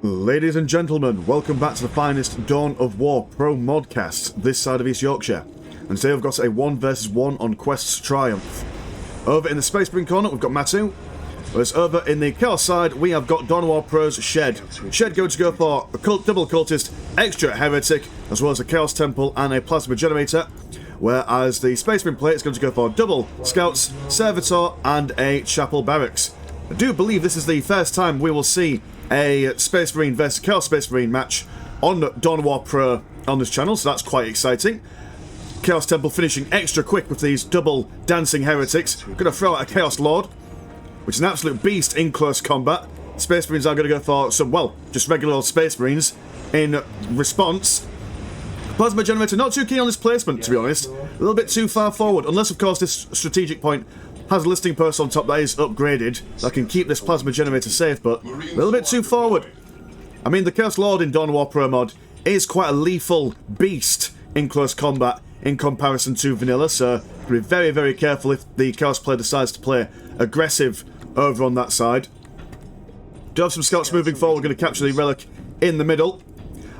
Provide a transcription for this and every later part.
Ladies and gentlemen, welcome back to the finest Dawn of War Pro Modcast this side of East Yorkshire. And today we've got a 1 versus 1 on Quest's Triumph. Over in the Space Marine corner we've got Matu, whereas over in the Chaos side we have got DoWprolShed. Shed going to go for a double cultist, extra heretic, as well as a Chaos Temple and a plasma generator. Whereas the Space Marine plate is going to go for double scouts, servitor and a chapel barracks. I do believe this is the first time we will see a Space Marine versus Chaos Space Marine match on Dawn of War Pro on this channel, so that's quite exciting. Chaos Temple finishing extra quick with these double dancing heretics. Going to throw out a Chaos Lord, which is an absolute beast in close combat. Space Marines are going to go for some, well, just regular old Space Marines in response. Plasma Generator, not too keen on this placement, to be honest. A little bit too far forward, unless of course this strategic point has a listing post on top that is upgraded that can keep this Plasma Generator safe, but a little bit too forward. I mean, the Chaos Lord in Dawn of War Pro mod is quite a lethal beast in close combat in comparison to vanilla, so be very, very careful if the Chaos player decides to play aggressive over on that side. Do have some scouts moving forward. We're going to capture the relic in the middle.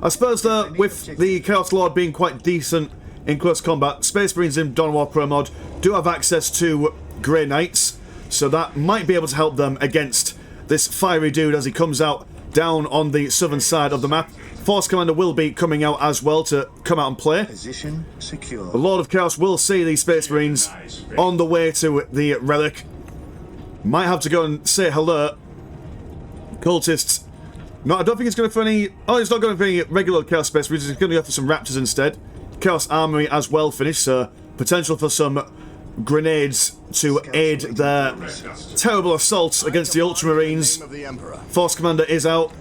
I suppose though, with the Chaos Lord being quite decent in close combat, Space Marines in Dawn of War Pro mod do have access to Grey Knights, so that might be able to help them against this fiery dude as he comes out down on the southern side of the map. Force Commander will be coming out as well to come out and play. Position secure. The Lord of Chaos will see these Space Marines on the way to the relic. Might have to go and say hello. Cultists. No, I don't think it's going for any... Oh, it's not going for any regular Chaos Space Marines. It's going to go for some Raptors instead. Chaos Armory as well finished, so potential for some grenades to aid their terrible assaults against the Ultramarines. Force Commander is out.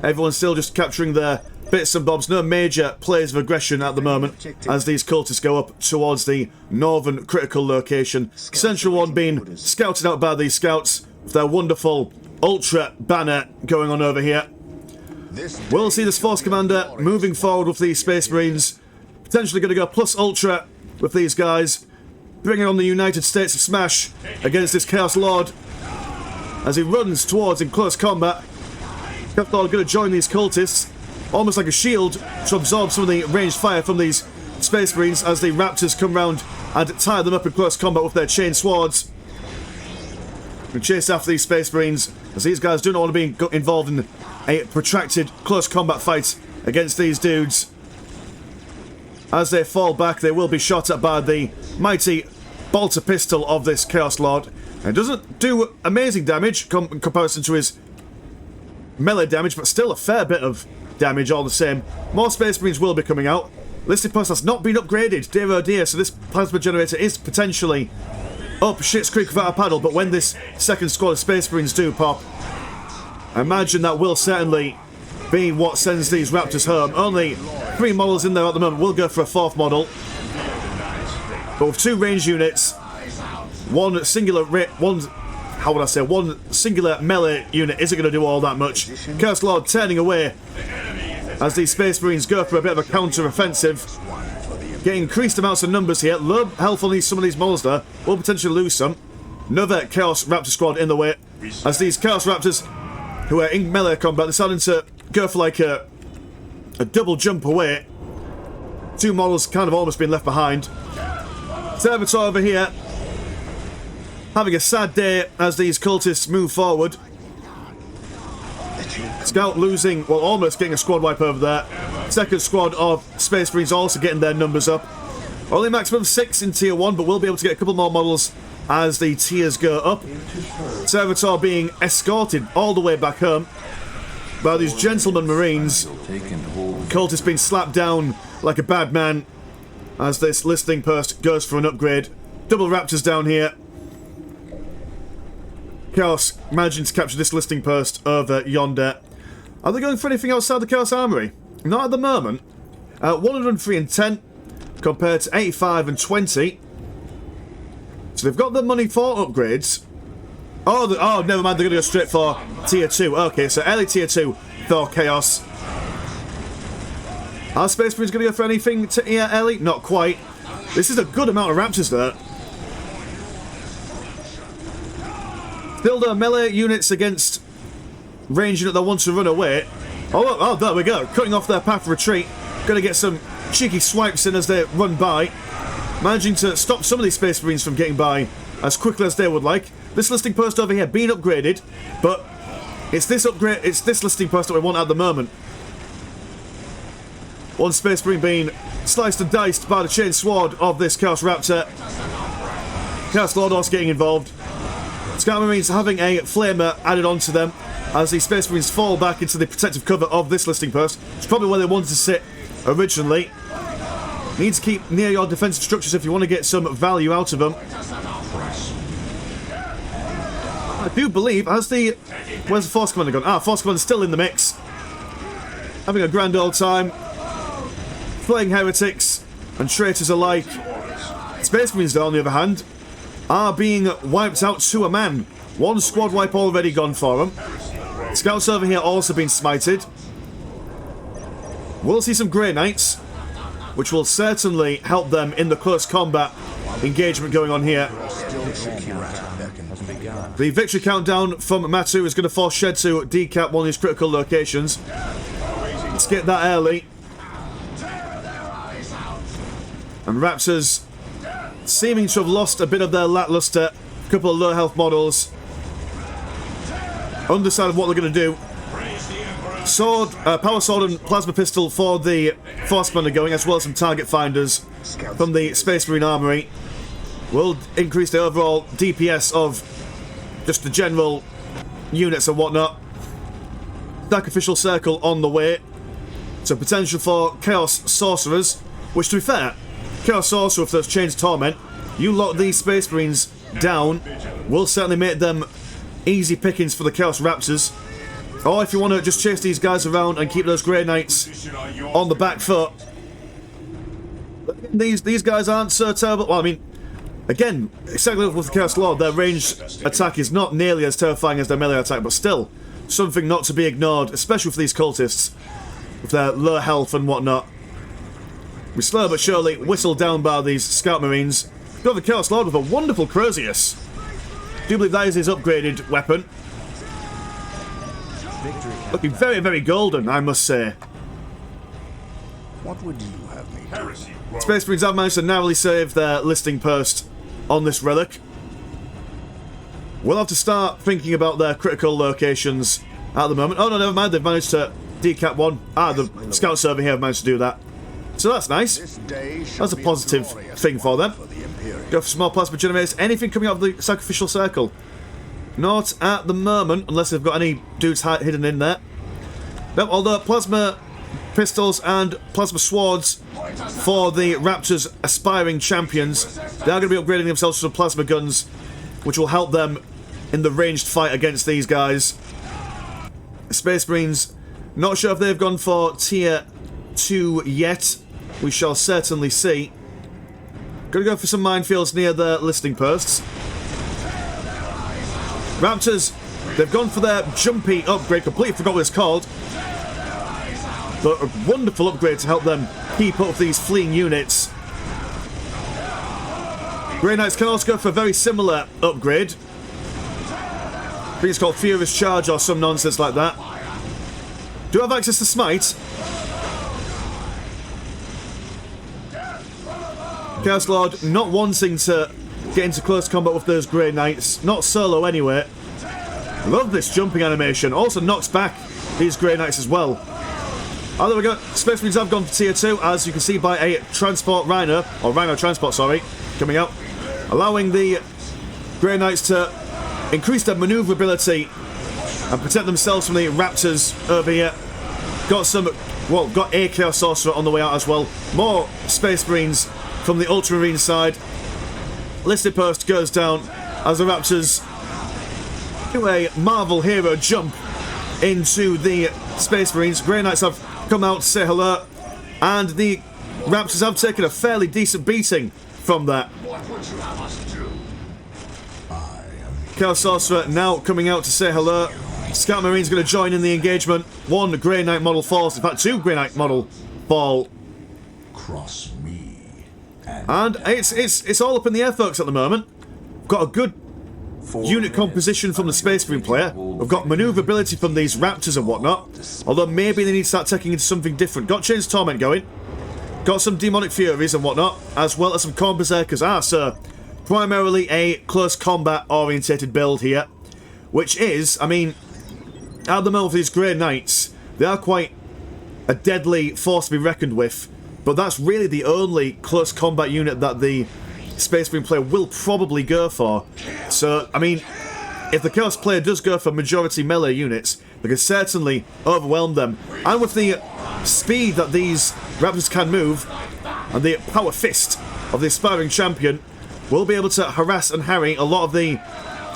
Everyone's still just capturing their bits and bobs. No major plays of aggression at the moment as these cultists go up towards the northern critical location. Central one being scouted out by these scouts with their wonderful Ultra banner going on over here. We'll see this Force Commander moving forward with these Space Marines. Potentially going to go plus Ultra with these guys, bringing on the United States of Smash against this Chaos Lord as he runs towards in close combat. Chaos Lord going to join these cultists, almost like a shield to absorb some of the ranged fire from these Space Marines as the Raptors come round and tie them up in close combat with their chain swords. We chase after these Space Marines as these guys do not want to be involved in a protracted close combat fight against these dudes. As they fall back, they will be shot at by the mighty bolter pistol of this Chaos Lord. It doesn't do amazing damage in comparison to his melee damage, but still a fair bit of damage all the same. More Space Marines will be coming out. Listed post has not been upgraded, dear oh dear, so this Plasma Generator is potentially up shit's creek without a paddle, but when this second squad of Space Marines do pop, I imagine that will certainly be what sends these Raptors home. Only 3 models in there at the moment. We'll go for a 4th model. But with 2 range units, one singular melee unit isn't going to do all that much. Chaos Lord turning away as these Space Marines go for a bit of a counter-offensive. Getting increased amounts of numbers here. Low health on some of these models there. We'll potentially lose some. Another Chaos Raptor squad in the way as these Chaos Raptors, who are in melee combat, deciding to go for like a double jump away. 2 models kind of almost been left behind. Servitor over here having a sad day as these cultists move forward. Scout losing, well, almost getting a squad wipe over there. Second squad of Space Marines also getting their numbers up. Only maximum 6 in tier 1, but we'll be able to get a couple more models as the tiers go up. Servitor being escorted all the way back home by these gentlemen Marines. Cultist being slapped down like a bad man as this listing post goes for an upgrade. Double Raptors down here. Chaos managing to capture this listing post over yonder. Are they going for anything outside the Chaos Armory? Not at the moment. 103 and 10 compared to 85 and 20. So they've got the money for upgrades. Oh, never mind, they're going to go straight for tier 2. Okay, so early tier 2 for Chaos. Are Space Marines going to go for anything to here early? Not quite. This is a good amount of Raptors there. Still, the melee units against range unit that wants to run away. Oh, there we go. Cutting off their path of retreat. Gonna get some cheeky swipes in as they run by. Managing to stop some of these Space Marines from getting by as quickly as they would like. This listing post over here being upgraded, but it's this listing post that we want at the moment. One Space Marine being sliced and diced by the chain sword of this Chaos Raptor. Chaos Lord also getting involved. Scout Marines having a flamer added onto them as the Space Marines fall back into the protective cover of this listing post. It's probably where they wanted to sit originally. Need to keep near your defensive structures if you want to get some value out of them. I do believe, where's the Force Commander gone? Ah, Force Commander's still in the mix. Having a grand old time. Playing heretics and traitors alike. Space Marines, though, on the other hand, are being wiped out to a man. One squad wipe already gone for them. Scouts over here also been smited. We'll see some Grey Knights, which will certainly help them in the close combat engagement going on here. The victory countdown from Matu is going to force Shed to decap one of his critical locations. Let's get that early. And Raptors seeming to have lost a bit of their lackluster. A couple of low health models. Undecided what they're going to do. Sword, power sword and plasma pistol for the Force Commander going, as well as some target finders from the Space Marine Armory. Will increase the overall DPS of just the general units and whatnot. Sacrificial Circle on the way. So potential for Chaos Sorcerers, which, to be fair, Chaos Sorcerer with those Chains of Torment, you lock these Space Marines down, will certainly make them easy pickings for the Chaos Raptors. Or if you want to just chase these guys around and keep those Grey Knights on the back foot. These guys aren't so terrible. Well, I mean, again, exactly with the Chaos Lord, their ranged attack is not nearly as terrifying as their melee attack, but still something not to be ignored, especially for these cultists with their low health and whatnot. We slow but surely whistled down by these Scout Marines. We've got the Chaos Lord with a wonderful Crozius. I do believe that is his upgraded weapon. Looking very, very golden, I must say. What would you have me do? Space Marines have managed to narrowly save their listing post on this relic. We'll have to start thinking about their critical locations at the moment. Oh no, never mind, they've managed to decap one. Ah, the scouts over here have managed to do that. So that's nice. That's a positive thing for them. Go for small plasma generators. Anything coming out of the Sacrificial Circle? Not at the moment, unless they've got any dudes hidden in there. Nope, although plasma pistols and plasma swords for the Raptors' aspiring champions, they are going to be upgrading themselves to some plasma guns, which will help them in the ranged fight against these guys. Space Marines, not sure if they've gone for tier 2 yet. We shall certainly see. Gonna go for some minefields near the listing posts. Raptors, they've gone for their jumpy upgrade. Completely forgot what it's called. But a wonderful upgrade to help them keep up with these fleeing units. Grey Knights can also go for a very similar upgrade. I think it's called Furious Charge or some nonsense like that. Do I have access to Smite? Chaos Lord not wanting to get into close combat with those Grey Knights. Not solo anyway. Love this jumping animation. Also knocks back these Grey Knights as well. Oh, there we go. Space Marines have gone for tier 2, as you can see by a Transport Rhino, or Rhino Transport, sorry, coming out. Allowing the Grey Knights to increase their maneuverability and protect themselves from the Raptors over here. Got some, well, got a Chaos Sorcerer on the way out as well. More Space Marines from the Ultramarine side. Listed post goes down as the Raptors do a Marvel hero jump into the Space Marines. Grey Knights have come out to say hello, and the Raptors have taken a fairly decent beating from that. Chaos Sorcerer now coming out to say hello. Scout Marine's going to join in the engagement. One Grey Knight model falls. In fact, two Grey Knight model fall. Cross me. And it's all up in the air, folks, at the moment. Got a good unit composition from the Space Marine player. We've got maneuverability from these raptors and whatnot. Although maybe they need to start taking into something different. Got Chains of Torment going. Got some Demonic Furies and whatnot. As well as some Khorne Berserkers. So primarily a close combat orientated build here. Which is, I mean, at the moment for these Grey Knights, they are quite a deadly force to be reckoned with. But that's really the only close combat unit that the Space Marine player will probably go for. So, I mean, if the Chaos player does go for majority melee units, they can certainly overwhelm them. And with the speed that these Raptors can move, and the power fist of the aspiring champion, we'll be able to harass and harry a lot of the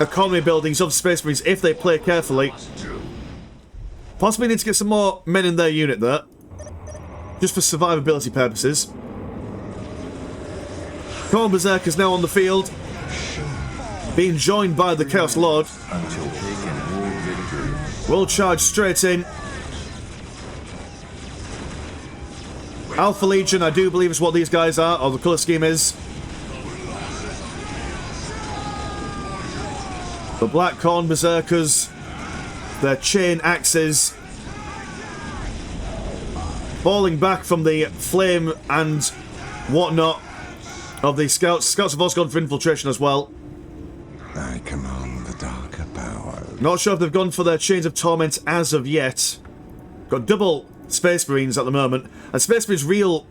economy buildings of Space Marines if they play carefully. Possibly need to get some more men in their unit there, just for survivability purposes. Khorne Berserkers now on the field, being joined by the Chaos Lord. Will charge straight in. Alpha Legion, I do believe, is what these guys are, or the colour scheme is. The Black Khorne Berserkers, their chain axes, falling back from the flame and whatnot of the Scouts. Scouts have also gone for infiltration as well. I command the darker power. Not sure if they've gone for their Chains of Torment as of yet. Got double Space Marines at the moment. And Space Marines' real,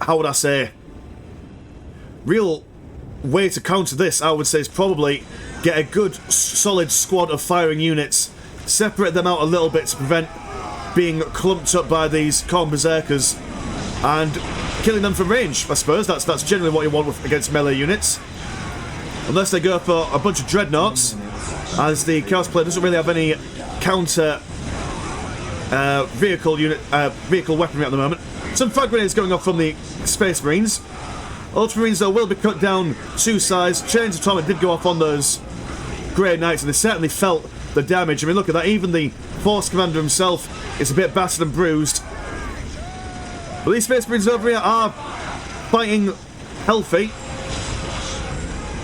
how would I say, real way to counter this, I would say, is probably get a good, solid squad of firing units, separate them out a little bit to prevent being clumped up by these Khorne Berserkers, and killing them from range, I suppose. That's generally what you want against melee units. Unless they go for a bunch of Dreadnoughts, as the Chaos player doesn't really have any counter vehicle weaponry at the moment. Some frag grenades going off from the Space Marines. Ultramarines, though, will be cut down to size. Chains of Torment did go off on those Grey Knights, and they certainly felt the damage. I mean, look at that. Even the Force Commander himself is a bit battered and bruised. But these Space Marines over here are fighting healthy.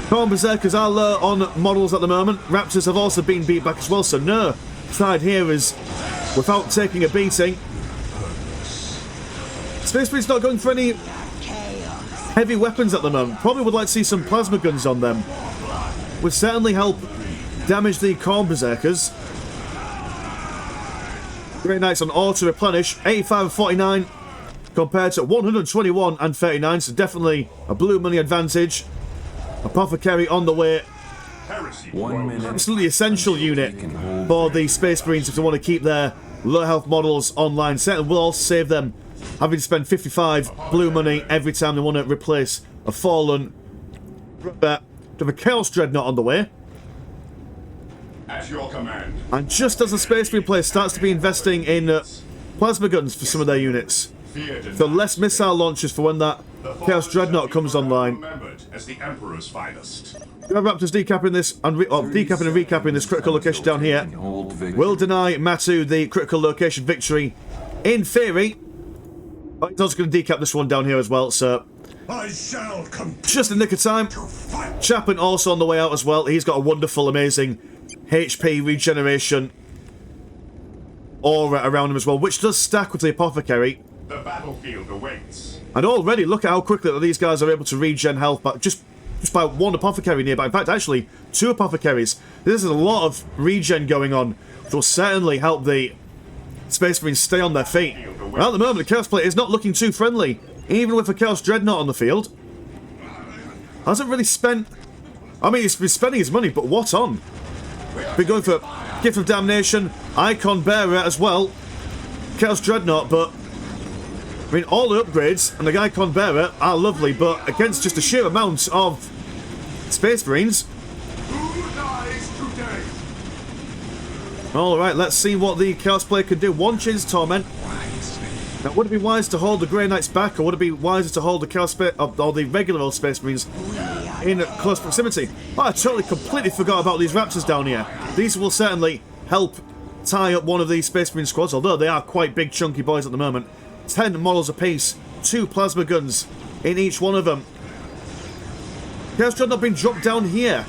Khorne Berserkers are low on models at the moment. Raptors have also been beat back as well, so no side here is without taking a beating. Space Marines not going for any heavy weapons at the moment. Probably would like to see some plasma guns on them. Would certainly help damage the Khorne Berserkers. Grey Knights on auto replenish, 85 and 49 compared to 121 and 39, so definitely a blue money advantage. Apothecary on the way. 1 minute. Absolutely essential unit for the Space Marines if they want to keep their low health models online. Certainly will also save them having to spend 55 blue money every time they want to replace a fallen. To have a Chaos Dreadnought on the way. At your command. And just as the Space Marine player starts to be investing in plasma guns for some of their units, so less missile launchers for when that Chaos Dreadnought comes online. As the Emperor's finest. Raptors decapping this and decapping and recapping this critical location down here will deny Matu the critical location victory. In theory, he's also going to decap this one down here as well. So I shall come just in the nick of time. Chapman also on the way out as well. He's got a wonderful, amazing HP regeneration aura around him as well, which does stack with the Apothecary. The battlefield awaits. And already, look at how quickly that these guys are able to regen health back just by one Apothecary nearby. In fact, actually, 2 Apothecaries. This is a lot of regen going on, which will certainly help the Space Marines stay on their feet. Well, at the moment, the Chaos player is not looking too friendly, even with a Chaos Dreadnought on the field. Hasn't really spent... I mean, he's been spending his money, but what on? Been going for Gift of Damnation, Icon Bearer as well, Chaos Dreadnought, but... I mean, all the upgrades and the Icon Bearer are lovely, but against just the sheer amount of Space Marines. Alright, let's see what the Chaos player can do. 1 Chains of Torment. Now, would it be wise to hold the Grey Knights back, or would it be wiser to hold the Chaos or the regular old Space Marines in close proximity? Oh, I totally completely forgot about these Raptors down here. These will certainly help tie up one of these Space Marine squads, although they are quite big, chunky boys at the moment. 10 models apiece, 2 plasma guns in each one of them. Chaos Dreadnought being dropped down here.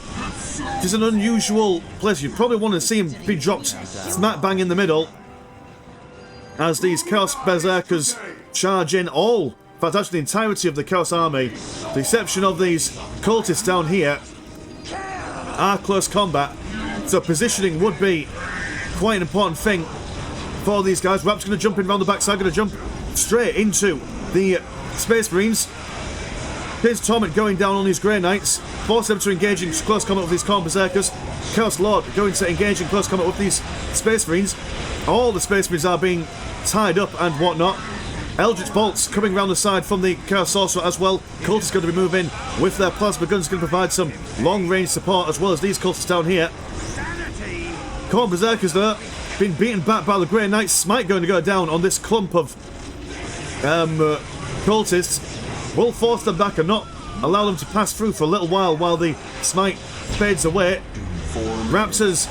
It is an unusual place. You probably want to see him be dropped smack bang in the middle as these Chaos Berserkers charge in all, in fact actually the entirety of the Chaos army, with the exception of these cultists down here, are close combat. So positioning would be quite an important thing for these guys. Rap's going to jump in around the backside, going to jump straight into the Space Marines. Here's Torment going down on these Grey Knights, force them to engage in close combat with these Khorne Berserkers. Chaos Lord going to engage in close combat with these Space Marines. All the Space Marines are being tied up and whatnot. Eldritch Bolts coming around the side from the Chaos Sorcerer as well. Cultists going to be moving with their plasma guns, going to provide some long-range support as well as these cultists down here. Khorne Berserkers though, been beaten back by the Grey Knights. Smite going to go down on this clump of cultists. Will force them back and not allow them to pass through for a little while the Smite fades away. Raptors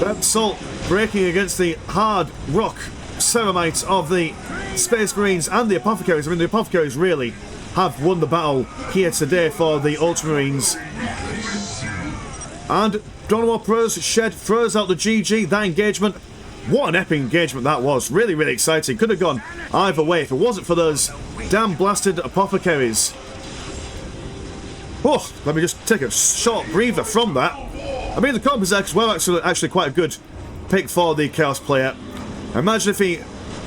assault breaking against the hard rock ceramite of the Space Marines and the Apothecaries. I mean, the Apothecaries really have won the battle here today for the Ultramarines. And DoWprolShed throws out the GG. That engagement, what an epic engagement that was. Really, really exciting. Could have gone either way if it wasn't for those damn blasted Apothecaries. Oh, let me just take a short breather from that. I mean, the Khorne Berserkers were actually quite a good pick for the Chaos player. Imagine if he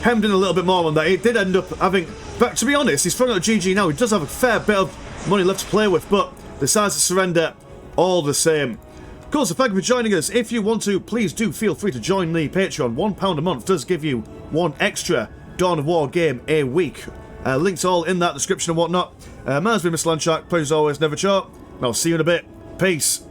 hemmed in a little bit more on that. He did end up having... But to be honest, he's throwing out GG now. He does have a fair bit of money left to play with, but decides to surrender all the same. Of course, thank you for joining us. If you want to, please do feel free to join the Patreon. £1 a month does give you one extra Dawn of War game a week. Links all in that description and whatnot. Mine's been Mr. Landshark. Please always never choke. And I'll see you in a bit. Peace.